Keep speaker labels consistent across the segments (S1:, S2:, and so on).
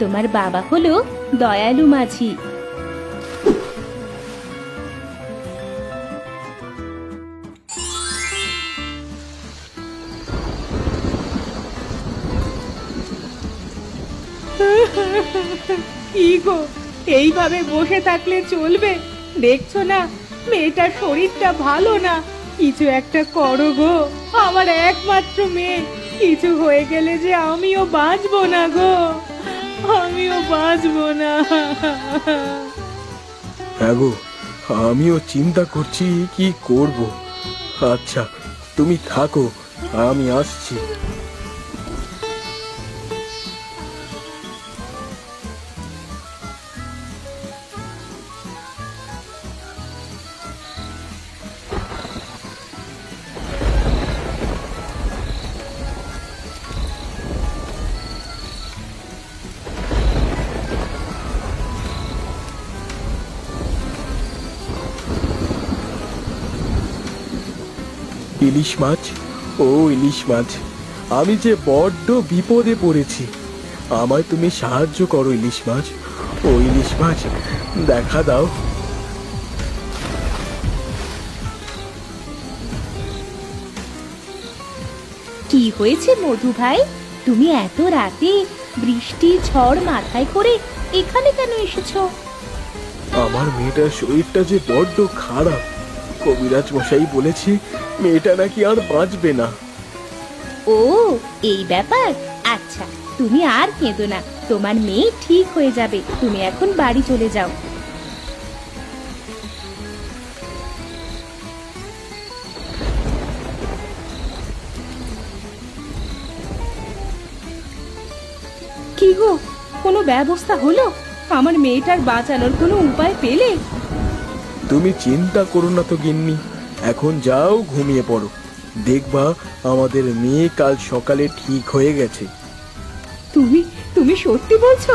S1: তোমার বাবা হলো দয়ালু মাঝি।
S2: কি গো, এইভাবে বসে থাকলে চলবে? দেখছো না মেয়েটার শরীরটা ভালো না, কিছু একটা করো গো। আমার একমাত্র মেয়ে, কিছু হয়ে গেলে যে আমিও বাঁচবো না গো, আমিও বাঁচবো না।
S3: হ্যাঁ গো, আমিও চিন্তা করছি কি করব। আচ্ছা, তুমি থাকো, আমি আসছি। ইলিশ মাছ, ও ইলিশ মাছ, আমি যে বড্ড বিপদে পড়েছি, আমায় তুমি সাহায্য করো ইলিশ মাছ। ও ইলিশ মাছ, দেখা দাও।
S1: কি হয়েছে মধু ভাই, তুমি এত রাতে বৃষ্টি ঝড় মাথায় করে এখানে কেন এসেছো?
S3: আমার মেয়েটার শরীরটা যে বড্ড খারাপ, কবিরাজ মশাই বলেছে মেয়েটা নাকি আর বাঁচবে না।
S1: ও, এই ব্যাপার। আচ্ছা, তুমি আর কেঁদো না, তোমার মেয়ে ঠিক হয়ে যাবে। তুমি এখন বাড়ি চলে যাও। কি গো, কোনো ব্যবস্থা হলো? আমার মেয়েটার বাঁচানোর কোনো উপায় পেলে?
S3: তুমি চিন্তা করো না তো গিন্নি, এখন যাও ঘুমিয়ে পড়ো, দেখবা আমাদের মেয়ে কাল সকালে ঠিক হয়ে গেছে।
S2: তুমি তুমি সত্যি বলছো?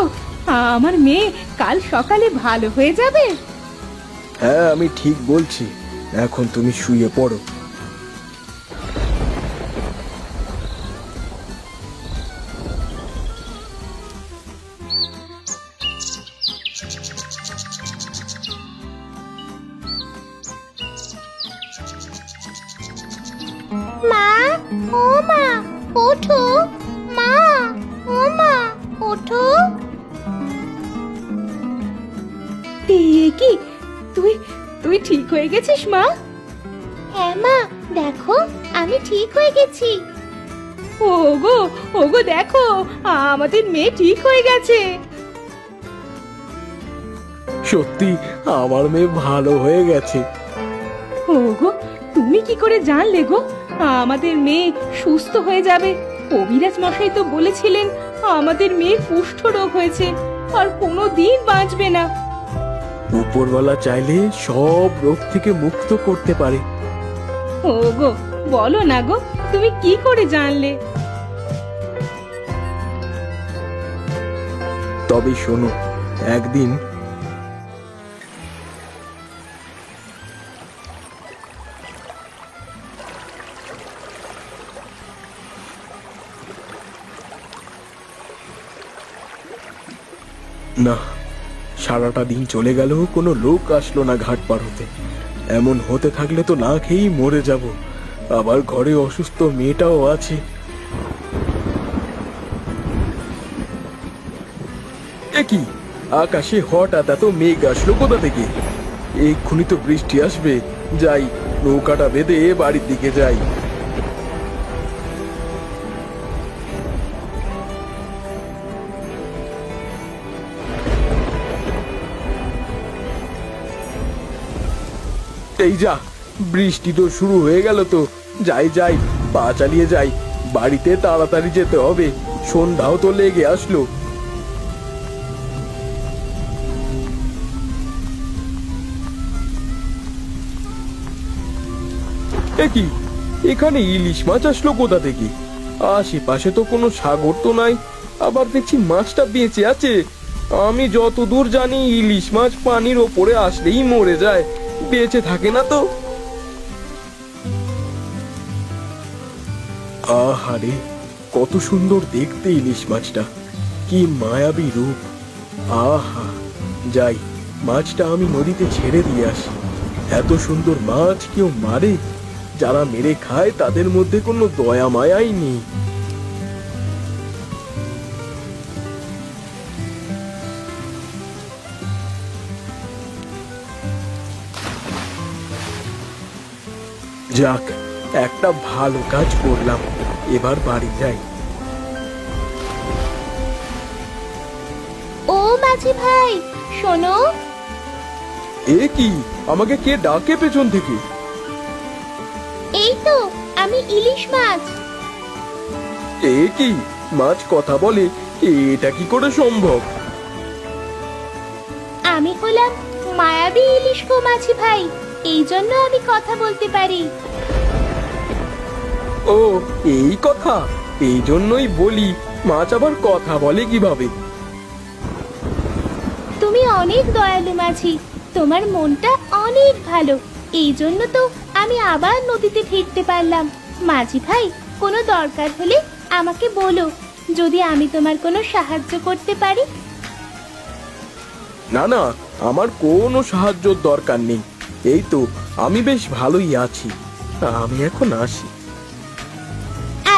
S2: আমার মেয়ে কাল সকালে ভালো হয়ে যাবে?
S3: হ্যাঁ, আমি ঠিক বলছি, এখন তুমি শুয়ে পড়ো।
S1: মা, ও মা, ওঠো। মা, ও মা, ওঠো।
S2: এই কি, তুই তুই ঠিক হয়ে গেছিস মা?
S1: হ্যাঁ মা, দেখো আমি ঠিক হয়ে গেছি।
S2: ওগো, ওগো দেখো, আমাদের মেয়ে ঠিক হয়ে গেছে।
S3: সত্যি আমার মেয়ে ভালো হয়ে গেছে।
S2: ওগো, তুমি কি করে জানলে গো আমাদের মেয়ে সুস্থ হয়ে যাবে? কবিরাজ মশাই তো বলেছিলেন আমাদের মেয়ে কুষ্ঠ রোগ হয়েছে, আর কোনো দিন বাঁচবে না।
S3: উপরওয়ালা চাইলে সব রোগ থেকে মুক্ত করতে পারে।
S2: ওগো, বলো না গো, তুমি কি করে জানলে?
S3: তবে শোনো, একদিন না, সারাটা দিন চলে গেল, কোনো লোক আসলো না ঘাট পার হতে। এমন হতে থাকলে তো না খেয়েই মরে যাব। আবার ঘরে অসুস্থ মেয়েটাও আছে। এ কি, আকাশে হঠাৎ এত মেঘ আসলো কোথা থেকে? এক্ষুনি তো বৃষ্টি আসবে। যাই, নৌকাটা বেঁধে বাড়ির দিকে যাই। এই যা, বৃষ্টি তো শুরু হয়ে গেল তো। যাই যাই, পা চালিয়ে যাই, বাড়িতে তাড়াতাড়ি যেতে হবে, সন্ধ্যাও তো লেগে আসলো। এ কি, এখানে ইলিশ মাছ আসলো কোথা থেকে? আশেপাশে তো কোনো সাগর তো নাই, আবার দেখছি মাছটা বেঁচে আছে। আমি যতদূর জানি ইলিশ মাছ পানির ওপরে আসলেই মরে যায়, বেঁচে থাকে না তো। আহারে, কত সুন্দর দেখতে ইলিশ মাছটা। কি মায়াবী রূপ! আহা, যাই, মাছটা আমি নদীতে ছেড়ে দিয়ে আসি। এত সুন্দর মাছ কেউ মারে? যারা মেরে খায় তাদের মধ্যে কোনো দয়া মায়াই নেই। যাক, একটা ভালো কাজ করলাম। এবার বাড়ি যাই।
S1: ও মাঝি ভাই, শোনো।
S3: এ কি, আমাকে কে ডাকে পেছন থেকে?
S1: এই তো, আমি ইলিশ মাছ।
S3: এ কি, মাছ কথা বলে? এটা কি করে সম্ভব?
S1: আমি হলাম মায়াবী ইলিশ গো মাঝি ভাই, এই জন্য আমি কথা বলতে পারি।
S3: ও, এই কথা! এই জন্যই বলি, মাছ আবার কথা বলে কিভাবে?
S1: তুমি অনেক দয়ালু মাঝি, তোমার মনটা অনেক ভালো, এই জন্য তো আমি আবার নদীতে ফিরতে পারলাম। মাঝি ভাই, কোনো দরকার হলে আমাকে বলো, যদি আমি তোমার কোনো সাহায্য করতে পারি।
S3: না না, আমার কোনো সাহায্যর দরকার নেই। এই তো, আমি বেশ ভালোই আছি। আমি এখন আসি।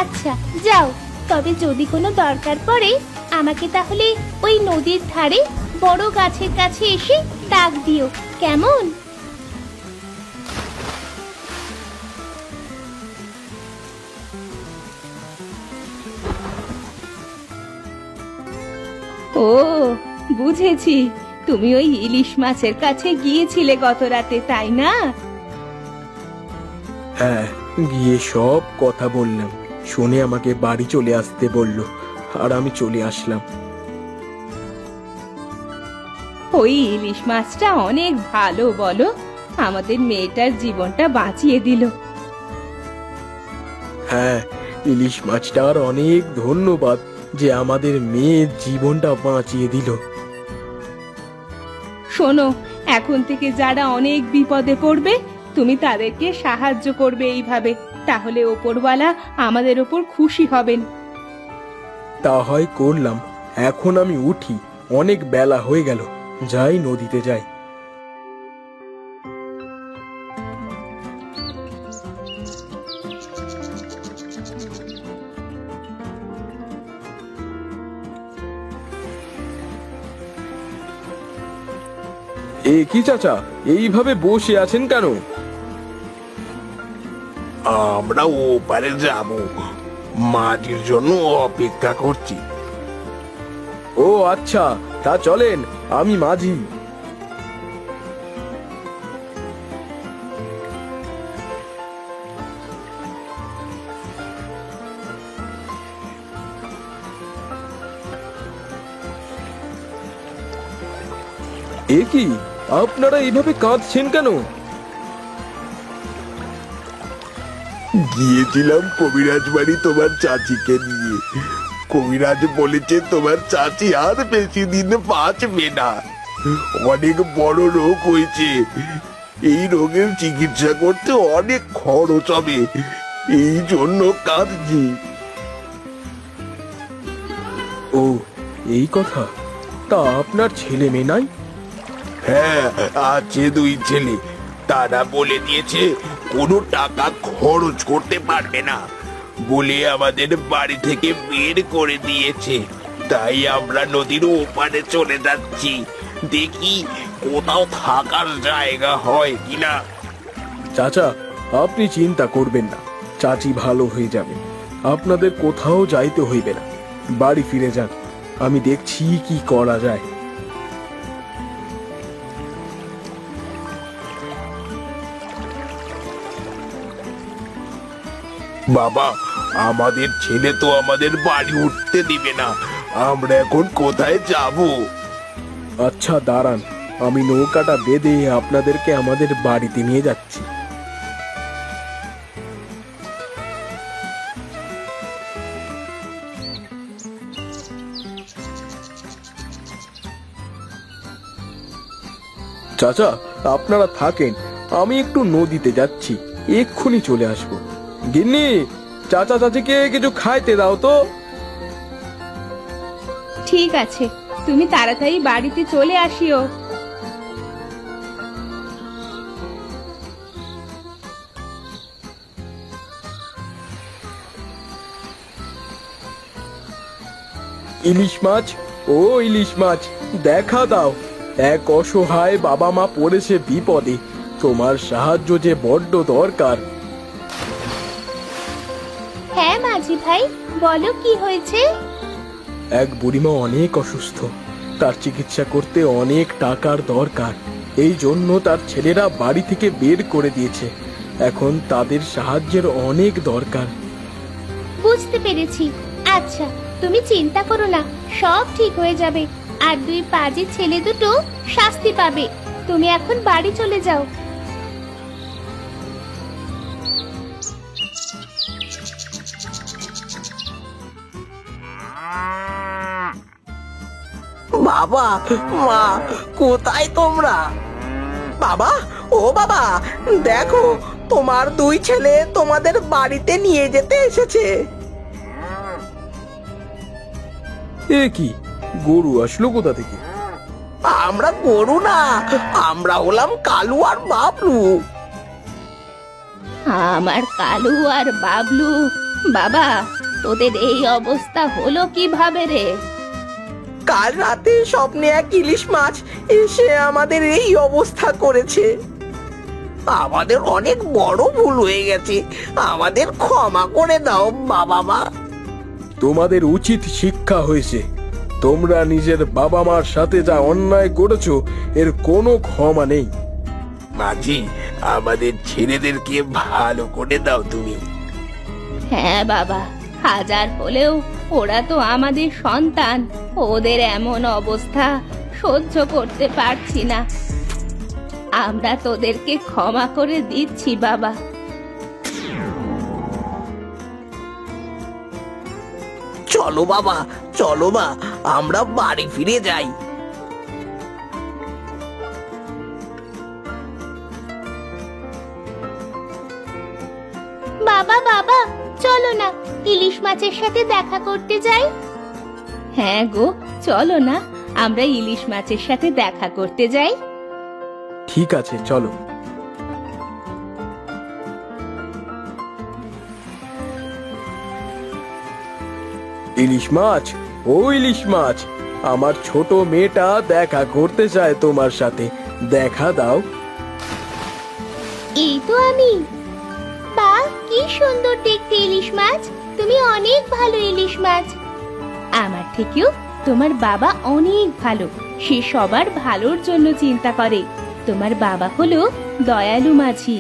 S1: আচ্ছা, যাও। তবে যদি কোনো দরকার পড়ে আমাকে তাহলে ওই নদীর ধারে বড় গাছের কাছে এসে ডাক দিও, কেমন? ও, বুঝেছি, তুমি ওই ইলিশ মাছের কাছে গিয়েছিলে গত রাতে, তাই না?
S3: হ্যাঁ, গিয়ে সব কথা বললাম। শুনে আমাকে বাড়ি চলে আসতে বলল, আর আমি চলে আসলাম।
S1: ওই ইলিশ মাছটা অনেক ভালো, বলো, আমাদের মেয়েটার জীবনটা বাঁচিয়ে দিল।
S3: হ্যাঁ, ইলিশ মাছটার অনেক ধন্যবাদ যে আমাদের মেয়ের জীবনটা বাঁচিয়ে দিল।
S1: শোনো, এখন থেকে যারা অনেক বিপদে পড়বে তুমি তাদেরকে সাহায্য করবে এইভাবে, তাহলে ওপরওয়ালা আমাদের ওপর খুশি হবেন।
S3: তা হয় করলাম। এখন আমি উঠি, অনেক বেলা হয়ে গেল। যাই, নদীতে যাই। এ কি চাচা, এইভাবে বসে আছেন কেন?
S4: আমরা ওপারে যাব, মাঝির জন্য অপেক্ষা করছি।
S3: ও আচ্ছা, তা চলেন, আমি মাঝি। এ কি, আপনারা এইভাবে কাঁদছেন কেন?
S4: গিয়েছিলাম কবিরাজ বাড়ি তোমার চাচিকে নিয়ে। কবিরাজ বলেছে তোমার চাচি আর বেশি দিন বাঁচবে না, অনেক বড় রোগ হয়েছে। এই রোগের চিকিৎসা করতে অনেক খরচ হবে, এই জন্য কাঁদছি।
S3: ও, এই কথা। তা আপনার ছেলে মেয়ে নাই?
S4: হ্যাঁ, আছে দুই ছেলে। তারা বলে দিয়েছে কোনো টাকা খরচ করতে পারবে না বলে আমাদের বাড়ি থেকে বের করে দিয়েছে। তাই আমরা নদীর ওপারে চলে যাচ্ছি, দেখি কোথাও থাকার জায়গা হয় কিনা।
S3: চাচা, আপনি চিন্তা করবেন না, চাচি ভালো হয়ে যাবে। আপনাদের কোথাও যাইতে হইবে না, বাড়ি ফিরে যান। আমি দেখছি কি করা যায়।
S4: বাবা, আমাদের ছেলে তো আমাদের বাড়ি উঠতে দিবে না, আমরা এখন কোথায় যাব?
S3: আচ্ছা দাঁড়ান, আমি নৌকাটা বেঁধে আপনাদেরকে আমাদের বাড়িতে নিয়ে যাচ্ছি। চাচা, আপনারা থাকেন, আমি একটু নদীতে যাচ্ছি, এক্ষুনি চলে আসবো। গিন্নি, চাচা চাচিকে কিছু খাইতে দাও তো।
S2: ঠিক আছে, তুমি তাড়াতাড়ি বাড়িতে চলে আসিও।
S3: ইলিশ মাছ, ও ইলিশ মাছ, দেখা দাও। এক অসহায় বাবা মা পড়েছে বিপদে, তোমার সাহায্য যে বড্ড দরকার।
S1: হ্যাঁ মাঝি ভাই, বলো কি হয়েছে?
S3: এক বুড়িমা অনেক অসুস্থ, তার চিকিৎসা করতে অনেক টাকার দরকার। এই জন্য তার ছেলেরা বাড়ি থেকে বের করে দিয়েছে। এখন তাদের সাহায্যের অনেক দরকার।
S1: বুঝতে পেরেছি। আচ্ছা, তুমি চিন্তা করো না, সব ঠিক হয়ে যাবে। আর দুই পাজি ছেলে দুটো শাস্তি পাবে। তুমি এখন বাড়ি চলে যাও।
S5: বাবা, মা, কোথায় তোমরা? বাবা, ও বাবা, দেখো তোমার দুই ছেলে তোমাদের বাড়িতে নিয়ে যেতে এসেছে।
S3: এ কি, গরু আসলো কোথা থেকে?
S5: আমরা গরু না, আমরা হলাম কালু আর বাবলু।
S1: আমার কালু আর বাবলু, বাবা তোদের এই অবস্থা হলো কিভাবে রে?
S5: কাল রাতে স্বপ্নে এক ইলিশ মাছ এসে আমাদের এই অবস্থা করেছে। আমাদের অনেক বড় ভুল হয়ে গেছে, আমাদের ক্ষমা করে দাও বাবা মা।
S3: তোমাদের উচিত শিক্ষা হয়েছে। তোমরা নিজের বাবা মার সাথে যা অন্যায় করেছো, এর কোনো ক্ষমা নেই।
S4: মাঝি, আমাদের ছেলেদেরকে ভালো করে দাও তুমি।
S1: হ্যাঁ বাবা, হাজার হলেও ওরা তো আমাদের সন্তান। ওদের এমন অবস্থা সহ্য করতে পারছি না। আমরা তোদেরকে ক্ষমা করে দিচ্ছি বাবা।
S5: চলো বাবা, চলো মা, আমরা বাড়ি ফিরে যাই।
S1: বাবা বাবা, চলো না, ইলিশ মাছের সাথে দেখা করতে যাই। হ্যাঁ গো, চলো না, আমরা ইলিশ মাছের সাথে দেখা করতে যাই।
S3: ঠিক আছে, চলো। ইলিশ মাছ, ও ইলিশ মাছ, আমার ছোট মেয়েটা দেখা করতে চায় তোমার সাথে। দেখা দাও।
S1: এই তো আমি। বাহ, কি সুন্দর দেখতে ইলিশ মাছ। তুমি অনেক ভালো ইলিশ মাছ। আমার থেকেও তোমার বাবা অনেক ভালো। সে সবার ভালোর জন্য চিন্তা করে। তোমার বাবা হলো দয়ালু মাঝি।